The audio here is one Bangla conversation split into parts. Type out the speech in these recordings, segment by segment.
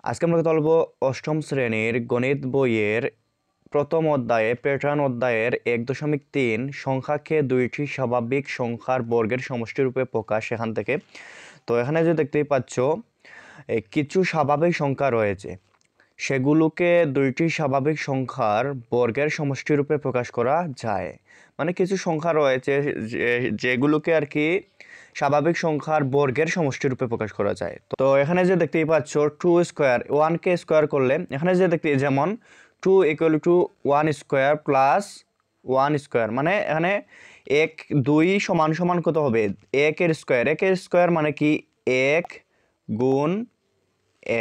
আজকে আমরা কথা বলবো অষ্টম শ্রেণীর গণিত বইয়ের প্রথম অধ্যায়ে প্যাটার্ন অধ্যায়ের 1.3 সংখ্যাকে দুইটি স্বাভাবিক সংখ্যার বর্গের সমষ্টিরূপে প্রকাশ এখান থেকে। তো এখানে যে দেখতেই পাচ্ছ কিছু স্বাভাবিক সংখ্যা রয়েছে, সেগুলোকে দুইটি স্বাভাবিক সংখ্যার বর্গের সমষ্টিরূপে প্রকাশ করা যায়। মানে কিছু সংখ্যা রয়েছে যেগুলোকে আর কি স্বাভাবিক সংখ্যার বর্গের সমষ্টিরূপে প্রকাশ করা যায়। তো এখানে যে দেখতেই পাচ্ছ 2 স্কোয়ার 1কে স্কোয়ার করলে এখানে যে দেখতে যেমন 2 equal to 1 square plus 1 square, মানে এখানে 1 2 সমান সমান কত হবে 1 এর স্কোয়ার মানে কি 1 গুণ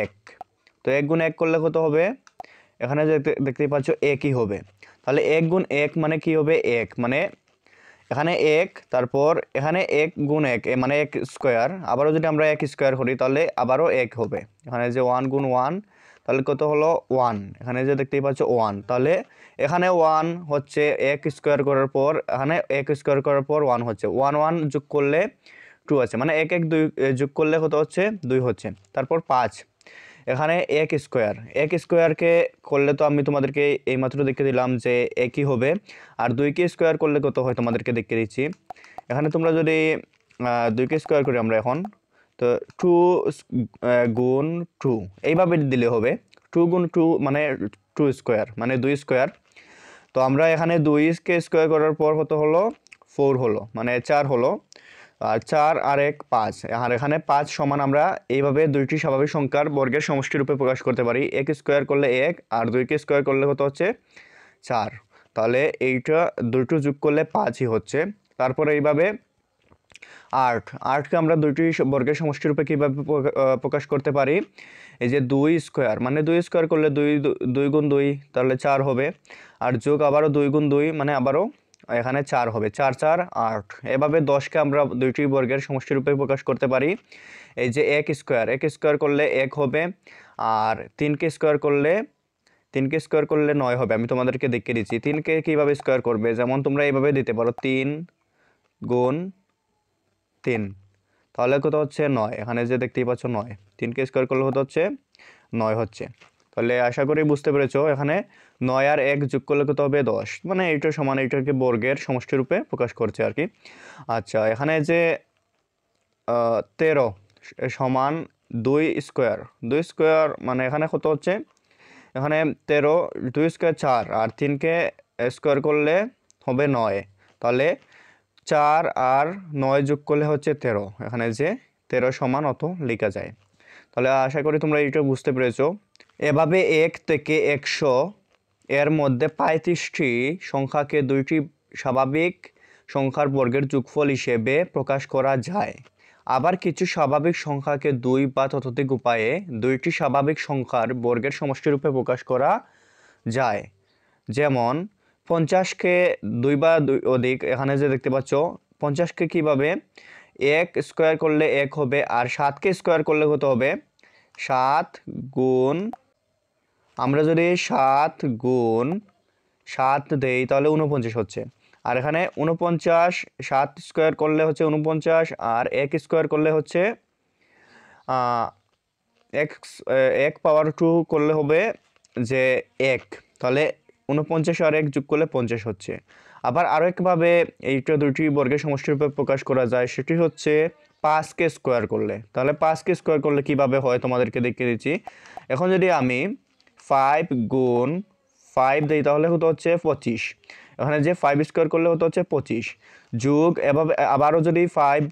1। তো 1 গুণ 1 করলে কত হবে, এখানে যে দেখতেই পাচ্ছ 1ই হবে। তাহলে 1 গুণ 1 মানে কি হবে 1, মানে এখানে 1, তারপর এখানে 1 গুণ 1 মানে 1 স্কোয়ার, আবারও যদি আমরা 1 স্কোয়ার করি তাহলে আবারও 1 হবে। এখানে যে 1 গুণ 1 তাহলে কত হলো 1, এখানে যে দেখতেই পাচ্ছ 1, তাহলে এখানে 1 হচ্ছে 1 স্কোয়ার করার পর এখানে 1 স্কোয়ার করার পর 1 হচ্ছে 1 1 যোগ করলে 2 আছে, মানে 1 1 2 যোগ করলে কত হচ্ছে 2 হচ্ছে। তারপর 5, এখানে 1 স্কোয়ারকে করলে তো আমি তোমাদেরকে এইমাত্র দেখে দিলাম যে 1ই হবে, আর 2কে স্কোয়ার করলে কত হয় তোমাদেরকে দেখে দিচ্ছি। এখানে তোমরা যদি 2কে স্কোয়ার করি আমরা এখন, তো 2 গুণ 2 এইভাবে দিলে হবে 2 গুণ 2 মানে 2 স্কোয়ার মানে 2 স্কোয়ার। তো আমরা এখানে 2কে স্কোয়ার করার পর কত হলো 4 হলো, মানে 4 হলো, আর 4 আর 1 5, আর এখানে 5 সমান আমরা এইভাবে দুইটি স্বাভাবিক সংখ্যার বর্গের সমষ্টিরূপে প্রকাশ করতে পারি। 1 স্কোয়ার করলে 1 আর 2কে স্কোয়ার করলে কত হচ্ছে 4, তাহলে এইটা দুটো যোগ করলে 5ই হচ্ছে। তারপরে এইভাবে 8কে আমরা দুইটি বর্গের সমষ্টিরূপে কীভাবে প্রকাশ করতে পারি, এই যে 2 স্কোয়ার মানে 2 স্কোয়ার করলে 2 গুণ 2 তাহলে 4 হবে, আর যোগ আবারও 2 গুণ 2 মানে আবারও এখানে 4 হবে, 4 4 8। এভাবে 10কে আমরা দুইটি বর্গের সমষ্টিরূপে প্রকাশ করতে পারি। এই যে 1 স্কোয়ার করলে 1 হবে, আর 3কে স্কোয়ার করলে 9 হবে। আমি তোমাদেরকে দেখিয়ে দিচ্ছি 3কে কীভাবে স্কোয়ার করবে, যেমন তোমরা এইভাবে দিতে পারো 3 গুণ 3, তাহলে কত হচ্ছে 9, এখানে যে দেখতেই পাচ্ছ 9, 3কে স্কোয়ার করলে কত হচ্ছে 9 হচ্ছে। তাহলে আশা করি বুঝতে পেরেছো, এখানে 9 আর 1 যোগ করলে কত হবে 10, মানে এইটা সমান এইটাকে বর্গের সমষ্টিরূপে প্রকাশ করছে আর কি। আচ্ছা, এখানে যে 13 সমান 2 স্কোয়ার মানে এখানে কত হচ্ছে, এখানে 13 2 স্কোয়ার 4 আর 3কে স্কোয়ার করলে হবে 9, তাহলে 4 আর 9 যোগ করলে হচ্ছে 13, এখানে যে 13 সমান অত লেখা যায়। তাহলে আশা করি তোমরা এইটা বুঝতে পেরেছো। এভাবে 1 থেকে 100 এর মধ্যে 35টি সংখ্যাকে দুইটি স্বাভাবিক সংখ্যার বর্গের যোগফল হিসেবে প্রকাশ করা যায়। আবার কিছু স্বাভাবিক সংখ্যাকে 2 বা ততোধিক উপায়ে দুইটি স্বাভাবিক সংখ্যার বর্গের সমষ্টিরূপে প্রকাশ করা যায়। যেমন 50কে 2 বা অধিক, এখানে যে দেখতে পাচ্ছ 50কে কীভাবে 1 স্কোয়ার করলে 1 হবে, আর 7কে স্কোয়ার করলে কত হবে 7 গুণ, আমরা যদি 7 গুণ 7 দেই তাহলে 49 হচ্ছে, আর এখানে 49 7 স্কোয়ার করলে হচ্ছে 49, আর 1 স্কোয়ার করলে হচ্ছে 1 পাওয়ার 2 করলে হবে যে 1, তাহলে 49 আর 1 যোগ করলে 50 হচ্ছে। আবার আরও একভাবে এইটা দুইটি বর্গের সমষ্টিরূপে প্রকাশ করা যায়, সেটি হচ্ছে 5কে স্কোয়ার করলে। তাহলে 5কে স্কোয়ার করলে কিভাবে হয় তোমাদেরকে দেখিয়ে দিচ্ছি। এখন যদি আমি 5 গুণ 5 দিই তাহলে হতো হচ্ছে 25, এখানে যে 5 স্কোয়ার করলে হতো হচ্ছে 25, যোগ এভাবে আবারও যদি 5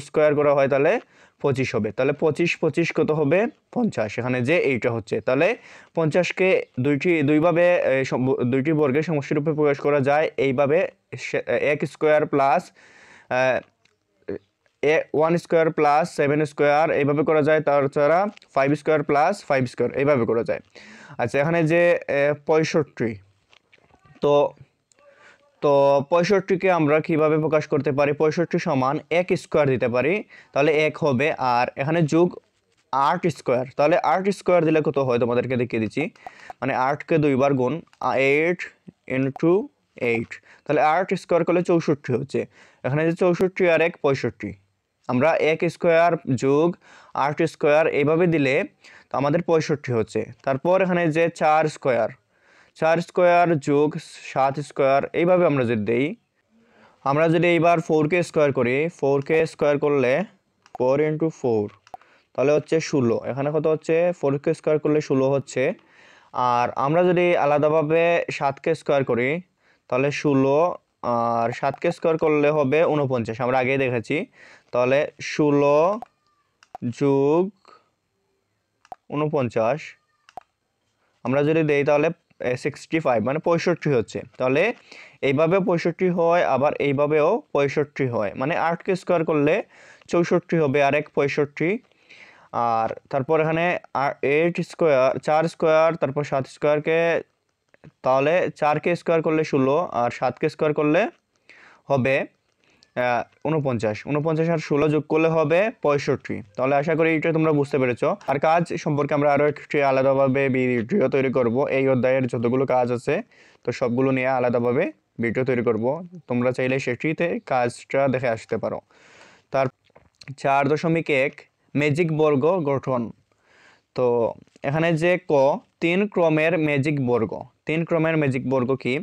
স্কোয়ার করা হয় তাহলে 25 হবে, তাহলে 25 কত হবে 50, এখানে যে এইটা হচ্ছে। তাহলে 50কে দুইভাবে দুইটি বর্গের সমষ্টিরূপে প্রকাশ করা যায় এইভাবে, 1 square plus 1 square plus 7 square এইভাবে করা যায়, তাছাড়া 5 স্কোয়ার প্লাস 5 স্কোয়ার এইভাবে করা যায়। আচ্ছা, এখানে যে 65, তো 65কে আমরা কিভাবে প্রকাশ করতে পারি, 65 সমান 1 স্কোয়ার দিতে পারি, তাহলে 1 হবে, আর এখানে যোগ 8 স্কোয়ার, তাহলে 8 স্কোয়ার দিলে কত হয় তোমাদেরকে দেখিয়ে দিচ্ছি, মানে 8কে 2 বার গুণ 8 ইন্টু 8, তাহলে 8 স্কোয়ার করলে 64 হচ্ছে, এখানে যে 64 আর 1 65, আমরা 1 স্কোয়ার যোগ 8 স্কোয়ার এইভাবে দিলে তো আমাদের 65 হচ্ছে। তারপর এখানে যে 4 স্কোয়ার, 4 স্কোয়ার যোগ 7 স্কোয়ার, এইভাবে আমরা যদি দেই, আমরা যদি এইবার 4কে স্কোয়ার করি, 4কে স্কোয়ার করলে 4 × 4 তাহলে হচ্ছে 16। এখানে কত হচ্ছে, 4কে স্কোয়ার করলে 16 হচ্ছে। আর আমরা যদি আলাদাভাবে 7কে স্কোয়ার করি তাহলে 16, আর 7কে স্কোয়ার করলে হবে 49, আমরা আগেই দেখেছি। তাহলে 16 যোগ 49 আমরা যদি দেই তাহলে 65, মানে 65 হচ্ছে। তাহলে এইভাবেও 65 হয়, আবার এইভাবেও 65 হয়, মানে 8কে স্কোয়ার করলে 64 হবে, আর এক 65। আর তারপর এখানে 8 স্কোয়ার, 4 স্কোয়ার, তারপর 7 স্কোয়ারকে, তাহলে 4কে স্কোয়ার করলে 16, আর 7কে স্কোয়ার করলে হবে 49, 49 আর 16 যোগ করলে হবে 65। তাহলে আশা করি এটা তোমরা বুঝতে পেরেছো। আর কাজ সম্পর্কে আমরা আরও একটি আলাদাভাবে ভিডিও তৈরি করব। এই অধ্যায়ের যতগুলো কাজ আছে তো সবগুলো নিয়ে আলাদাভাবে ভিডিও তৈরি করব, তোমরা চাইলে সেটিতে কাজটা দেখে আসতে পারো। তার 4.1 ম্যাজিক বর্গ গঠন। তো এখানে যে 3 ক্রমের ম্যাজিক বর্গ, 3 ক্রমের ম্যাজিক বর্গ কি,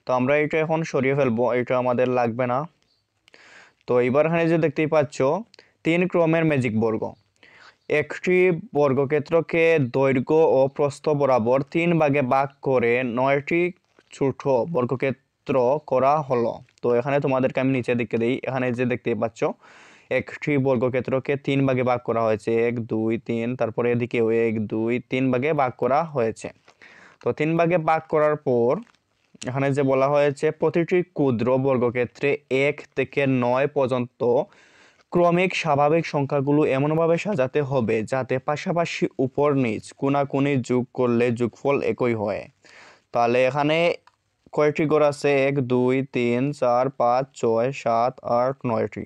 তো আমরা এটা এখন সরিয়ে ফেলবো, এটা আমাদের লাগবে না। তো এইবার এখানে যে দেখতেই পাচ্ছ 3 ক্রমের ম্যাজিক বর্গ, একটি বর্গক্ষেত্রকে দৈর্ঘ্য ও প্রস্থ বরাবর 3 ভাগে ভাগ করে 9টি ছোট বর্গক্ষেত্র করা হলো। তো এখানে তোমাদেরকে আমি নিচে দিকে দিই, এখানে যে দেখতেই পাচ্ছ একটি বর্গক্ষেত্রকে 3 ভাগে ভাগ করা হয়েছে, 1 2 3, তারপরে এদিকেও 1 2 3 ভাগে ভাগ করা হয়েছে। তো 3 ভাগে ভাগ করার পর এখানে যে বলা হয়েছে প্রতিটি ক্ষুদ্র বর্গক্ষেত্রে 1 থেকে 9 পর্যন্ত ক্রমিক স্বাভাবিক সংখ্যাগুলো এমনভাবে সাজাতে হবে যাতে পাশাপাশি উপর নিচ কোনাকুনি যোগ করলে যোগফল একই হয়। তাহলে এখানে কয়টি ঘর আছে, 1 2 3 4 5 6 7 8 9টি।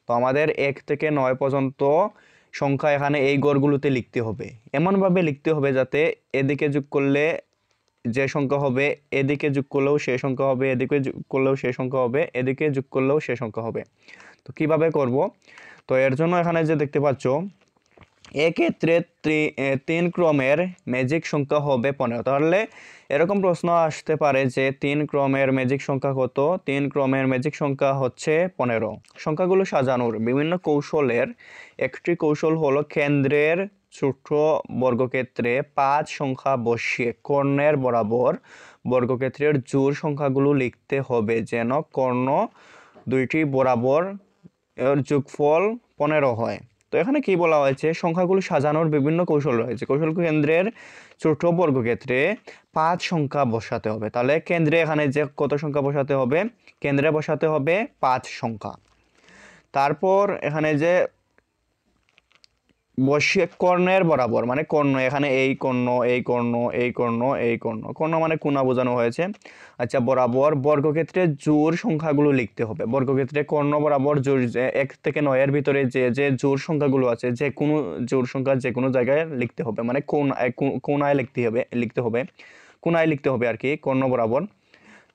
তো আমাদের 1 থেকে 9 পর্যন্ত সংখ্যা এখানে এই ঘরগুলোতে লিখতে হবে, এমনভাবে লিখতে হবে যাতে এদিকে যোগ করলে যে সংখ্যা হবে, এদিকে যোগ করলেও সে সংখ্যা হবে, এদিকে যোগ করলেও সে সংখ্যা হবে, এদিকে যোগ করলেও সে সংখ্যা হবে। তো কিভাবে করব, তো এর জন্য এখানে যে দেখতে পাচ্ছ এক্ষেত্রে 3 ক্রমের ম্যাজিক সংখ্যা হবে 15। তাহলে এরকম প্রশ্ন আসতে পারে যে 3 ক্রমের ম্যাজিক সংখ্যা কত, 3 ক্রমের ম্যাজিক সংখ্যা হচ্ছে 15। সংখ্যাগুলো সাজানোর বিভিন্ন কৌশলের একটি কৌশল হলো কেন্দ্রের ছোট বর্গক্ষেত্রে 5 সংখ্যা বসিয়ে কর্ণের বরাবর বর্গক্ষেত্রের জোড় সংখ্যাগুলো লিখতে হবে যেন কর্ণ দুইটি বরাবর এর যোগফল 15 হয়। তো এখানে কি বলা হয়েছে, সংখ্যাগুলো সাজানোর বিভিন্ন কৌশল রয়েছে। কৌশল কেন্দ্রের ছোট বর্গক্ষেত্রে 5 সংখ্যা বসাতে হবে। তাহলে কেন্দ্রে এখানে যে কত সংখ্যা বসাতে হবে, কেন্দ্রে বসাতে হবে 5 সংখ্যা। তারপর এখানে যে বসিয়ে কর্ণের বরাবর, মানে কর্ণ, এখানে এই কর্ণ, এই কর্ণ, এই কর্ণ, এই কর্ণ, কর্ণ মানে কোণা বোঝানো হয়েছে। আচ্ছা, বরাবর বর্গক্ষেত্রে জোড় সংখ্যাগুলো লিখতে হবে। বর্গক্ষেত্রে কর্ণ বরাবর জোড় 1 থেকে 9 এর ভিতরে যে যে জোড় সংখ্যাগুলো আছে, যে কোনো জোড় সংখ্যা যে কোনো জায়গায় লিখতে হবে, মানে কোণায় লিখতে হবে কোণায় লিখতে হবে আর কি, কর্ণ বরাবর।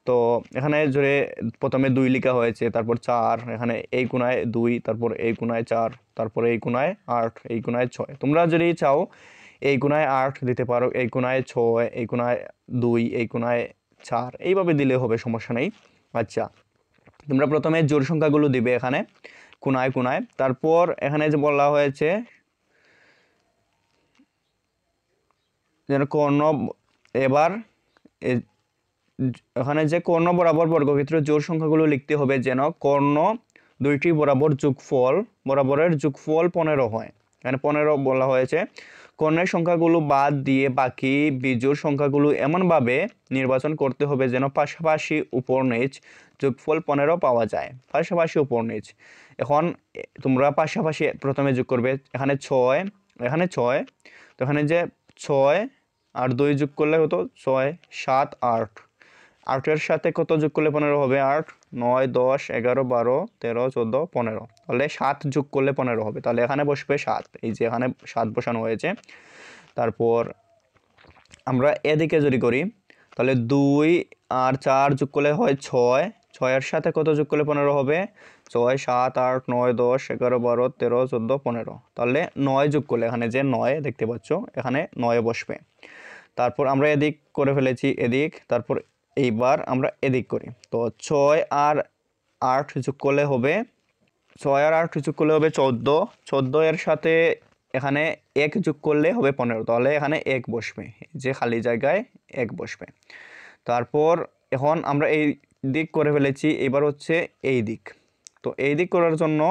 তো এখানে জোরে প্রথমে 2 লেখা হয়েছে, তারপর 4, এখানে এই কোণায় 2, তারপর এই কোণায় 4, তারপর এই কোণায় 8, এই কোণায় 6। তোমরা যদি চাও এই কোণায় 8 দিতে পারো, এই কোণায় 6, এই কোণায় 2, এই কোণায় 4, এইভাবে দিলে হবে, সমস্যা নেই। আচ্ছা, তোমরা প্রথমে জোড় সংখ্যাগুলো দিবে এখানে কোণায় কোণায়। তারপর এখানে যে বলা হয়েছে যেন কর্ণ, এবার এখানে যে কর্ণ বরাবর বর্গক্ষেত্রের জোড় সংখ্যাগুলো লিখতে হবে যেন কর্ণ দুইটি বরাবর যোগফল, বরাবরের যোগফল 15 হয়। এখানে 15 বলা হয়েছে। কর্ণের সংখ্যাগুলো বাদ দিয়ে বাকি বিজোড় সংখ্যাগুলো এমনভাবে নির্বাচন করতে হবে যেন পাশাপাশি উপর নিচ যোগফল 15 পাওয়া যায়। পাশাপাশি উপর নিচ, এখন তোমরা পাশাপাশি প্রথমে যোগ করবে, এখানে 6, এখানে 6, তো এখানে যে 6 আর 2 যোগ করলে হতো 6 7 8, 8-এর সাথে কত যোগ করলে 15 হবে, 8 9 10 11 12 13 14 15, তাহলে 7 যোগ করলে 15 হবে। তাহলে এখানে বসবে 7, এই যে এখানে 7 বসানো হয়েছে। তারপর আমরা এদিকে যদি করি তাহলে 2 আর 4 যোগ করলে হয় 6, 6 এর সাথে কত যোগ করলে 15 হবে? 6 7 8 9 10 11 12 13 14 15। তাহলে 9 যোগ করলে এখানে যে 9 দেখতে পাচ্ছ এখানে 9 বসবে। তারপর আমরা এদিক করে ফেলেছি এদিক, তারপর এইবার আমরা এদিক করি। তো 6 আর 8 যোগ করলে হবে 6 আর 8 যোগ করলে হবে 14। 14 এর সাথে এখানে 1 যোগ করলে হবে 15। তাহলে এখানে 1 বসবে, যে খালি জায়গায় 1 বসবে। তারপর এখন আমরা এই দিক করে ফেলেছি, এবার হচ্ছে এই দিক। তো এই দিক করার জন্য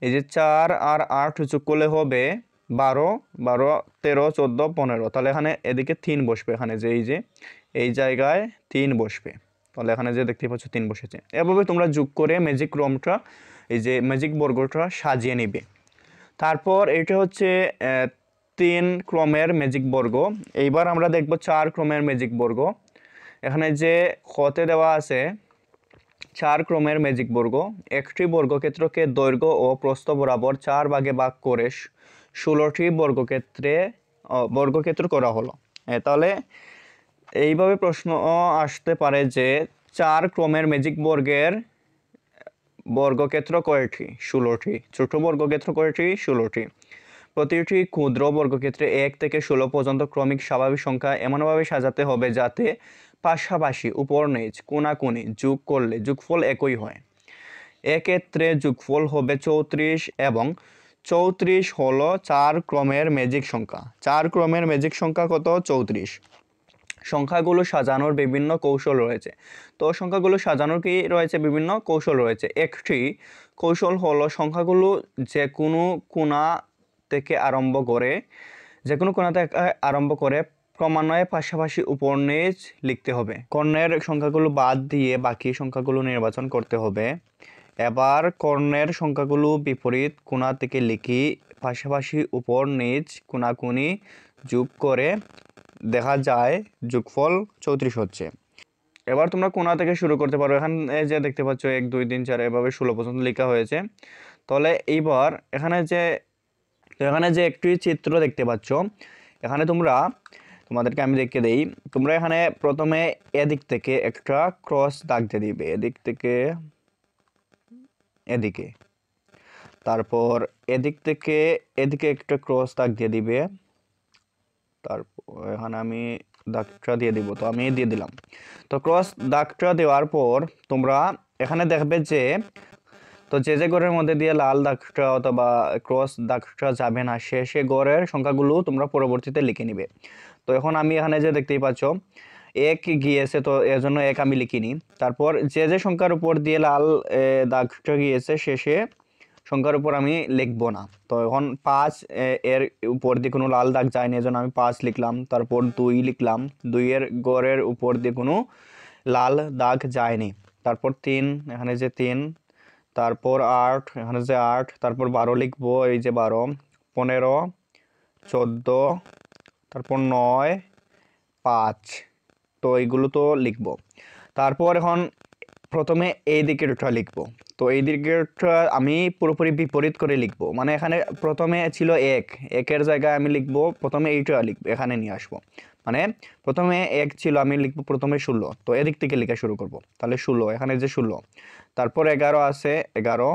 এই যে 4 আর 8 যোগ করলে হবে 12, 12 13 14 15। তাহলে এখানে এদিকে 3 বসবে, এখানে যে এই জায়গায় 3 বসবে। তাহলে এখানে যে দেখতে পাচ্ছ 3 বসেছে। এভাবে তোমরা যোগ করে ম্যাজিক ক্রমটা, এই যে ম্যাজিক বর্গটা সাজিয়ে নিবে। তারপর এটা হচ্ছে 3 ক্রমের ম্যাজিক বর্গ। এইবার আমরা দেখব 4 ক্রমের ম্যাজিক বর্গ। এখানে যে খতে দেওয়া আছে 4 ক্রমের ম্যাজিক বর্গ। একটি বর্গক্ষেত্রকে দৈর্ঘ্য ও প্রস্থ বরাবর 4 ভাগে ভাগ করে 16টি বর্গক্ষেত্র করা হলো। তাহলে এইভাবে প্রশ্ন আসতে পারে যে 4 ক্রমের ম্যাজিক বর্গের বর্গক্ষেত্র কয়টি? 16টি। ছোট বর্গক্ষেত্র কয়টি? 16টি। প্রতিটি ক্ষুদ্র বর্গক্ষেত্রে 1 থেকে 16 পর্যন্ত ক্রমিক স্বাভাবিক সংখ্যা এমনভাবে সাজাতে হবে যাতে পাশাপাশি উপর নিচ কোনাকুনি যোগ করলে যোগফল একই হয়। এক্ষেত্রে যোগফল হবে 34 এবং 34 হলো 4 ক্রমের ম্যাজিক সংখ্যা। 4 ক্রমের ম্যাজিক সংখ্যা কত? 34। সংখ্যাগুলো সাজানোর বিভিন্ন কৌশল রয়েছে। তো সংখ্যাগুলো সাজানোর কি রয়েছে? বিভিন্ন কৌশল রয়েছে। একটি কৌশল হলো সংখ্যাগুলো যে কোনো কোণা থেকে আরম্ভ করে ক্রমান্বয়ে পাশাপাশি উপর নিচ লিখতে হবে। কর্ণের সংখ্যাগুলো বাদ দিয়ে বাকি সংখ্যাগুলো নির্বাচন করতে হবে। এবার কর্ণের সংখ্যাগুলো বিপরীত কোণা থেকে লিখি, পাশাপাশি উপর নিচ কোনাকুনি যোগ করে দেখা যায় যোগফল 34 হচ্ছে। এবার তোমরা কোণা থেকে শুরু করতে পারো। এখানে যে দেখতে পাচ্ছ 1 2 3 4 এভাবে 16 পর্যন্ত লেখা হয়েছে। তাহলে এইবার এখানে যে একটি চিত্র দেখতে পাচ্ছ, এখানে তোমাদেরকে আমি দেখে দেই। তোমরা এখানে প্রথমে এদিক থেকে একটা ক্রস দাগ দিয়ে দিবে, এদিক থেকে এদিকে। তারপর এদিক থেকে এদিকে একটা ক্রস দাগ দিয়ে দিবে। তারপর এখানে আমি দাগটা দিয়ে দিব, তো আমি দিয়ে দিলাম। তো ক্রস দাগটা দেওয়ার পর তোমরা এখানে দেখবে যে যে ঘরের মধ্যে দিয়ে লাল দাগটা অথবা ক্রস দাগটা যাবে না, সে ঘরের সংখ্যাগুলো তোমরা পরবর্তীতে লিখে নিবে। তো এখন আমি এখানে যে দেখতেই পাচ্ছ 1 গিয়েছে, তো এর জন্য 1 আমি লিখিনি। তারপর যে সংখ্যার উপর দিয়ে লাল দাগটা গিয়েছে সে সংখ্যার উপর আমি লিখবো না। তো এখন 5 এর উপর দিয়ে কোনো লাল দাগ যায়নি, এজন্য আমি 5 লিখলাম। তারপর 2 লিখলাম, 2 এর গড়ের উপর দিয়ে কোনো লাল দাগ যায়নি। তারপর 3, এখানে যে 3। তারপর 8, এখানে যে 8। তারপর 12 লিখবো, এই যে 12। 15, 14, তারপর 9, 5। তো এইগুলো তো লিখবো। তারপর এখন প্রথমে এই দিকেরটা লিখবো। তো এই দিকেরটা আমি পুরোপুরি বিপরীত করে লিখবো। মানে এখানে প্রথমে ছিল 1, 1-এর জায়গায় আমি লিখবো প্রথমে এইটা লিখবো, এখানে নিয়ে আসবো। মানে প্রথমে 1 ছিল, আমি লিখবো প্রথমে 16। তো এদিক থেকে লেখা শুরু করব। তাহলে 16, এখানে যে 16। তারপর 11 আছে, 11।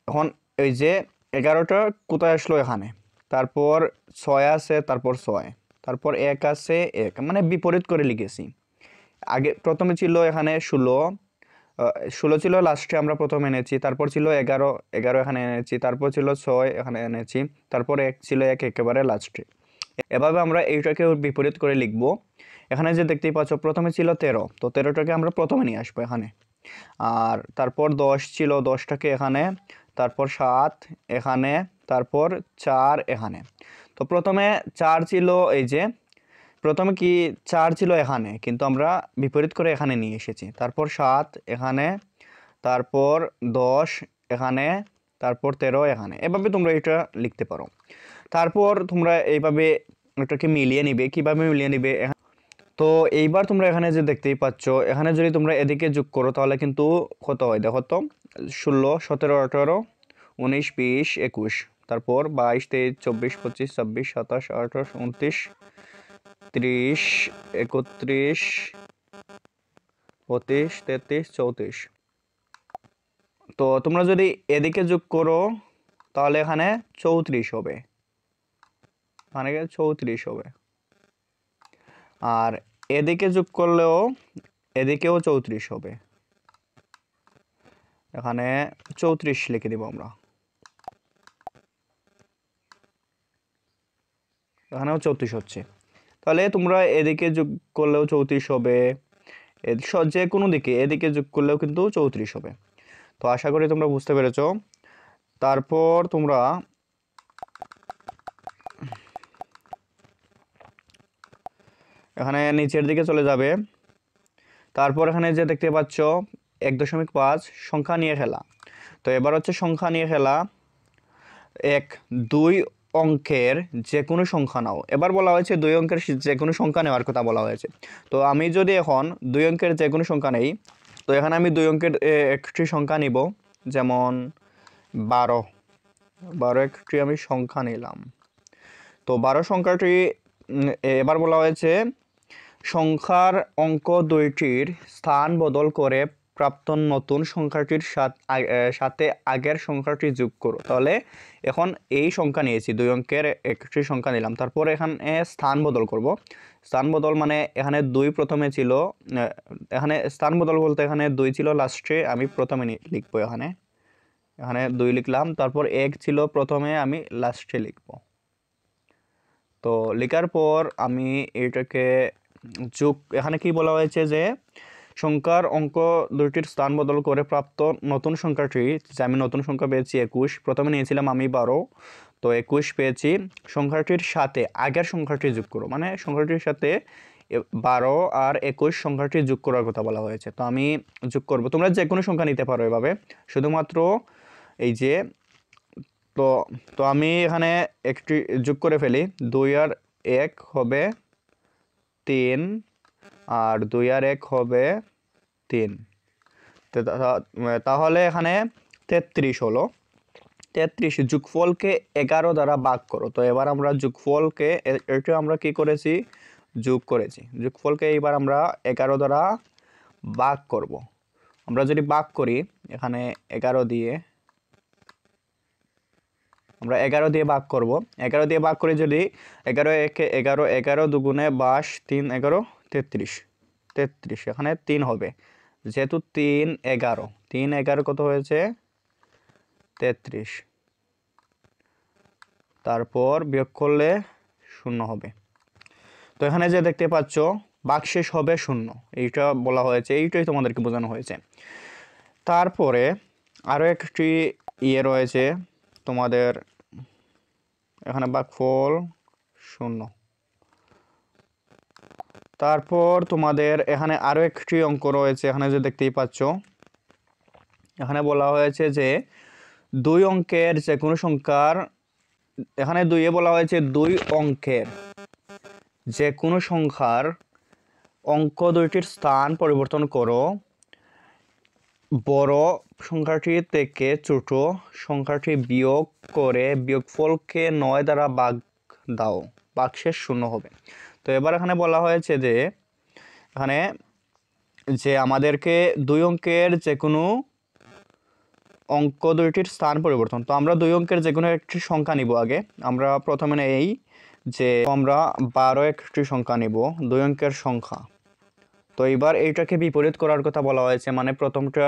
এখন এই যে 11টা কোথায় আসলো? এখানে। তারপর 6 আছে, তারপর 6। তারপর 1 আছে, 1। মানে বিপরীত করে লিখেছি। আগে প্রথমে ছিল এখানে 16 ছিল লাস্টে, আমরা প্রথমে এনেছি। তারপর ছিল 11, 11 এখানে এনেছি। তারপর ছিল 6 এখানে এনেছি। তারপর 1 ছিল, 1 একেবারে লাস্টে। এভাবে আমরা এইটাকে বিপরীত করে লিখব। এখানে যে দেখতেই পাচ্ছ প্রথমে ছিল 13, তো 13টাকে আমরা প্রথমে নিয়ে আসবো এখানে। আর তারপর 10 ছিল, 10টাকে এখানে। তারপর 7 এখানে। তারপর 4 এখানে। তো প্রথমে 4 ছিল, এই যে প্রথমে কি 4 ছিল এখানে, কিন্তু আমরা বিপরীত করে এখানে নিয়ে এসেছি। তারপর 7 এখানে। তারপর 10 এখানে। তারপর 13 এখানে। এভাবে তোমরা এটা লিখতে পারো। তারপর তোমরা এইভাবে এটাকে মিলিয়ে নিবে। কিভাবে মিলিয়ে নিবে? তো এইবার তোমরা এখানে যে দেখতেই পাচ্ছ, এখানে যদি তোমরা এদিকে যোগ করো তাহলে কিন্তু কত হয় দেখো তো। 16, 17, 18, 19, 20, 21। তারপর 22, 23, 24, 25, 26, 27, 28, 29, 30, 31, 32, 33, 34। তো তোমরা যদি এদিকে যোগ করো তাহলে এখানে 34 হবে, এখানে 34 হবে। আর এদিকে যোগ করলেও এদিকেও 34 হবে, এখানে 34 লিখে দিব আমরা, এখানেও 34 হচ্ছে। তাহলে তোমরা এদিকে যোগ করলেও 34 হবে, যে কোনো দিকে এদিকে যোগ করলেও কিন্তু 34 হবে। তো আশা করি তোমরা বুঝতে পেরেছো। তারপর তোমরা এখানে নিচের দিকে চলে যাবে। তারপর এখানে যে দেখতে পাচ্ছ 1.5 সংখ্যা নিয়ে খেলা। তো এবার হচ্ছে সংখ্যা নিয়ে খেলা। 2 অঙ্কের যে কোনো সংখ্যা নাও। এবার বলা হয়েছে 2 অঙ্কের যে কোনো সংখ্যা নেওয়ার কথা বলা হয়েছে। তো আমি যদি এখন 2 অঙ্কের যে কোনো সংখ্যা নেই, তো এখানে আমি 2 অঙ্কের একটি সংখ্যা নিব, যেমন 12 একটি আমি সংখ্যা নিলাম। তো 12 সংখ্যাটি এবার বলা হয়েছে সংখ্যার অঙ্ক দুইটির স্থান বদল করে প্রাপ্ত নতুন সংখ্যাটির সাথে আগের সংখ্যাটি যোগ করো। তাহলে এখন এই সংখ্যা নিয়েছি, 2 অঙ্কের একটি সংখ্যা নিলাম, তারপর এখানে স্থান বদল করব। স্থান বদল মানে এখানে 2 প্রথমে ছিল, এখানে স্থান বদল বলতে এখানে 2 ছিল লাস্টে, আমি প্রথমে লিখবো, এখানে 2 লিখলাম, তারপর 1 ছিল প্রথমে, আমি লাস্টে লিখব। তো লেখার পর আমি এটাকে যোগ, এখানে কি বলা হয়েছে যে সংখ্যার অঙ্ক দুইটির স্থান বদল করে প্রাপ্ত নতুন সংখ্যাটি, যে আমি নতুন সংখ্যা পেয়েছি 21, প্রথমে নিয়েছিলাম আমি 12, তো 21 পেয়েছি, সংখ্যাটির সাথে আগের সংখ্যাটি যোগ করো, মানে সংখ্যাটির সাথে 12 আর 21 সংখ্যাটি যোগ করার কথা বলা হয়েছে। তো আমি যোগ করব, তোমরা যে কোনো সংখ্যা নিতে পারো এভাবে, শুধুমাত্র এই যে তো তো আমি এখানে একটি যোগ করে ফেলি, 2 আর 1 হবে 3, আর 2 আর 1 হবে 3। তাহলে এখানে 33 হলো। 33 যোগফলকে 11 দ্বারা ভাগ করো। তো এবার আমরা যোগফলকে, এটা আমরা কি করেছি, যোগ করেছি, যোগফলকে এবার আমরা 11 দ্বারা ভাগ করব। আমরা যদি ভাগ করি এখানে 11 দিয়ে, আমরা 11 দিয়ে ভাগ করব, 11 দিয়ে ভাগ করে যদি 11 একে 11, 11 দুগুণে 22, 3 11 33, 33 এখানে 3 হবে, যেহেতু 3 11, 3 11 কত হয়েছে 33, তারপর বিয়োগ করলে 0 হবে। তো এখানে যে দেখতে পাচ্ছ ভাগশেষ হবে 0, এইটা বলা হয়েছে, এইটাই তোমাদেরকে বোঝানো হয়েছে। তারপরে আরও একটি রয়েছে তোমাদের, এখানে ভাগফল 0। তারপর তোমাদের এখানে আরও একটি অঙ্ক রয়েছে, এখানে যে দেখতেই পাচ্ছ, এখানে বলা হয়েছে যে 2 অঙ্কের যে কোনো সংখ্যার, এখানে 2 বলা হয়েছে 2 অঙ্কের যে কোনো সংখ্যার অঙ্ক দুইটির স্থান পরিবর্তন করো, বড় সংখ্যাটি থেকে ছোট সংখ্যাটি বিয়োগ করে বিয়োগফলকে 9 দ্বারা ভাগ দাও, ভাগশেষ 0 হবে। তো এবার এখানে বলা হয়েছে যে এখানে যে আমাদেরকে 2 অঙ্কের যে কোনো অঙ্ক দুইটির স্থান পরিবর্তন, তো আমরা 2 অঙ্কের যে কোনো একটি সংখ্যা নিব। আগে আমরা প্রথমে এই যে আমরা 12 একটি সংখ্যা নিব, 2 অঙ্কের সংখ্যা। তো এবার এইটাকে বিপরীত করার কথা বলা হয়েছে, মানে প্রথমটা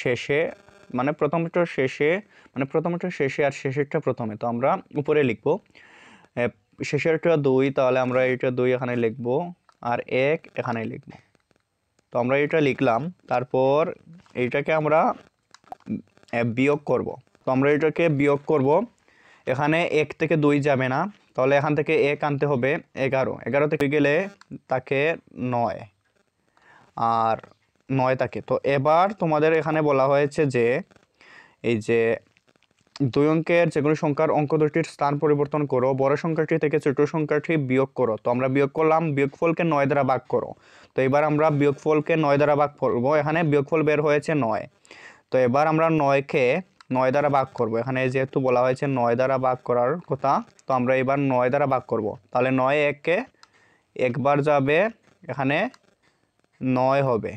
শেষে, মানে প্রথমটা শেষে, মানে প্রথমটা শেষে আর শেষেরটা প্রথমে। তো আমরা উপরে লিখব শেষেরটা 2, তাহলে আমরা এটা 2 এখানে লিখব, আর 1 এখানে লিখব। তো আমরা এটা লিখলাম, তারপর এইটাকে আমরা বিয়োগ করব। তো আমরা এটাকে বিয়োগ করব, এখানে 1 থেকে 2 যাবে না, তাহলে এখান থেকে 1 আনতে হবে 11, 11 থেকে গেলে তাকে 9, আর 9 থাকে। তো এবার তোমাদের এখানে বলা হয়েছে যে এই যে 2 অঙ্কের যে কোনো সংখ্যার অঙ্ক দুটির স্থান পরিবর্তন করো, বড় সংখ্যাটি থেকে ছোট সংখ্যাটি বিয়োগ করো। তো আমরা বিয়োগ করলাম, বিয়োগফলকে 9 দ্বারা ভাগ করো। তো এবার আমরা বিয়োগফলকে 9 দ্বারা ভাগ করব, এখানে বিয়োগফল বের হয়েছে 9। তো এবার আমরা 9কে 9 দ্বারা ভাগ করব, এখানে যেহেতু বলা হয়েছে 9 দ্বারা ভাগ করার কথা, তো আমরা এবার 9 দ্বারা ভাগ করব। তাহলে 9 1-কে একবার যাবে, এখানে 9 হবে,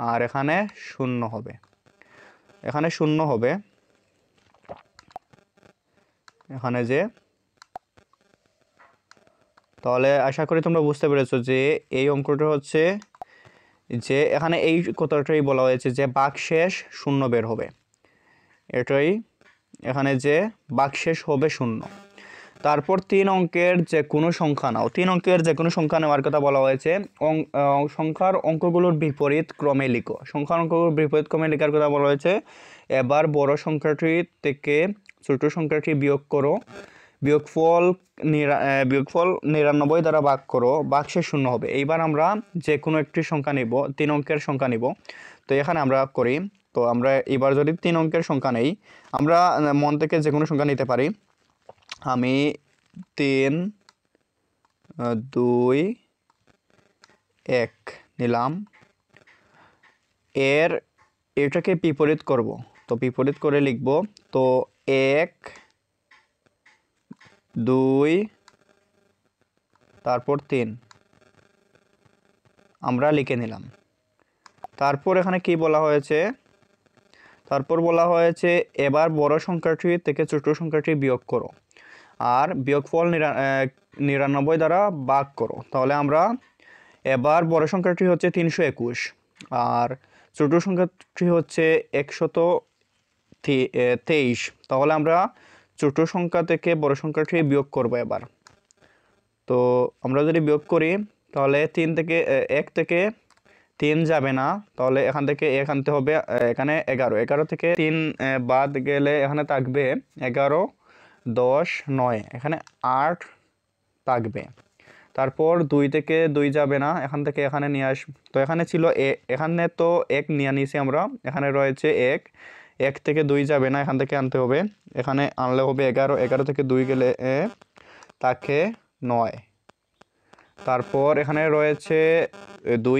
আর এখানে 0 হবে, এখানে 0 হবে, এখানে যে, তাহলে আশা করি তোমরা বুঝতে পেরেছো যে এই অঙ্কটা হচ্ছে যে এখানে এই কথাটাই বলা হয়েছে যে ভাগশেষ 0 বের হবে, এটাই এখানে যে ভাগশেষ হবে 0। তারপর 3 অঙ্কের যে কোনো সংখ্যা নাও, 3 অঙ্কের যে কোনো সংখ্যা নেওয়ার কথা বলা হয়েছে। সংখ্যার অঙ্কগুলোর বিপরীত ক্রমে লিখো, সংখ্যার অঙ্কগুলোর বিপরীত ক্রমে লেখার কথা বলা হয়েছে। এবার বড় সংখ্যাটি থেকে ছোট সংখ্যাটি বিয়োগ করো, বিয়োগফল 99 দ্বারা ভাগ করো, ভাগশেষ 0 হবে। এইবার আমরা যে কোনো একটি সংখ্যা নিব, 3 অঙ্কের সংখ্যা নিব। তো এখানে আমরা করি, তো আমরা এবার যদি 3 অঙ্কের সংখ্যা নেই, আমরা মন থেকে যে কোনো সংখ্যা নিতে পারি। আমি 3, 2, 1 নিলাম। এটাকে বিপরীত করব, তো বিপরীত করে লিখব। তো 1, 2, তারপর 3 আমরা লিখে নিলাম। তারপর এখানে কি বলা হয়েছে, তারপর বলা হয়েছে এবার বড় সংখ্যাটি থেকে ছোট সংখ্যাটি বিয়োগ করো, আর বিয়োগফল 99 দ্বারা ভাগ করো। তাহলে আমরা এবার বড় সংখ্যাটি হচ্ছে 321, আর ছোট সংখ্যাটি হচ্ছে 123। তাহলে আমরা ছোট সংখ্যা থেকে বড় সংখ্যাটি বিয়োগ করব এবার। তো আমরা যদি বিয়োগ করি তাহলে 1 থেকে 3 যাবে না, তাহলে এখান থেকে 1 আনতে হবে, এখানে 11 থেকে 3 বাদ গেলে এখানে থাকবে 11, 10, 9, এখানে 8 থাকবে। তারপর 2 থেকে 2 যাবে না, এখান থেকে এখানে নিয়ে তো এখানে ছিল এখানে তো 1 নিয়ে নিয়েছি আমরা, এখানে রয়েছে 1 থেকে 2 যাবে না, এখান থেকে আনতে হবে, এখানে আনলে হবে 11 থেকে 2 গেলে তাকে 9। তারপর এখানে রয়েছে 2,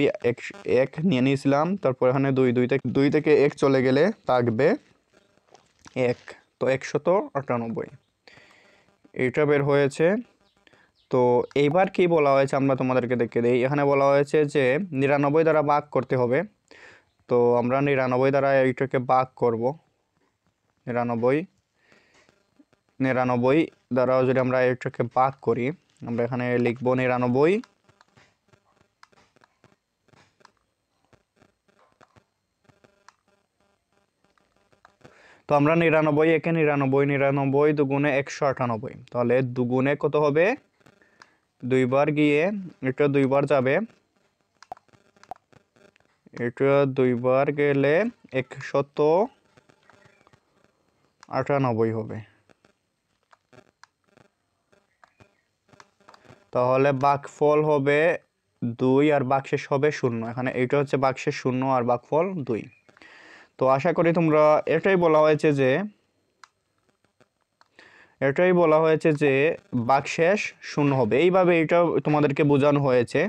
1 নিয়ে নিয়েছিলাম, তারপর এখানে 2 থেকে 1 চলে গেলে থাকবে 1, তো 198 এইটা বের হয়েছে। তো এইবার কি বলা হয়েছে আমরা তোমাদেরকে দেখে দিই। এখানে বলা হয়েছে যে 99 দ্বারা ভাগ করতে হবে, তো আমরা 99 দ্বারা এইটাকে ভাগ করব। 99 দ্বারা যদি আমরা এইটাকে ভাগ করি, আমরা এখানে লিখব 99। তো আমরা 99, একে 99, 99 দুগুণে 198, তাহলে দুগুণে কত হবে, 2 বার গিয়ে এটা 2 বার যাবে, এটা 2 বার গেলে 198 হবে। তাহলে ভাগফল হবে 2 আর ভাগশেষ হবে 0। এখানে এইটা হচ্ছে ভাগশেষ 0 আর ভাগফল 2। তো আশা করি তোমরা, এটাই বলা হয়েছে যে ভাগশেষ 0 হবে, এইভাবে এটা তোমাদেরকে বোঝানো হয়েছে।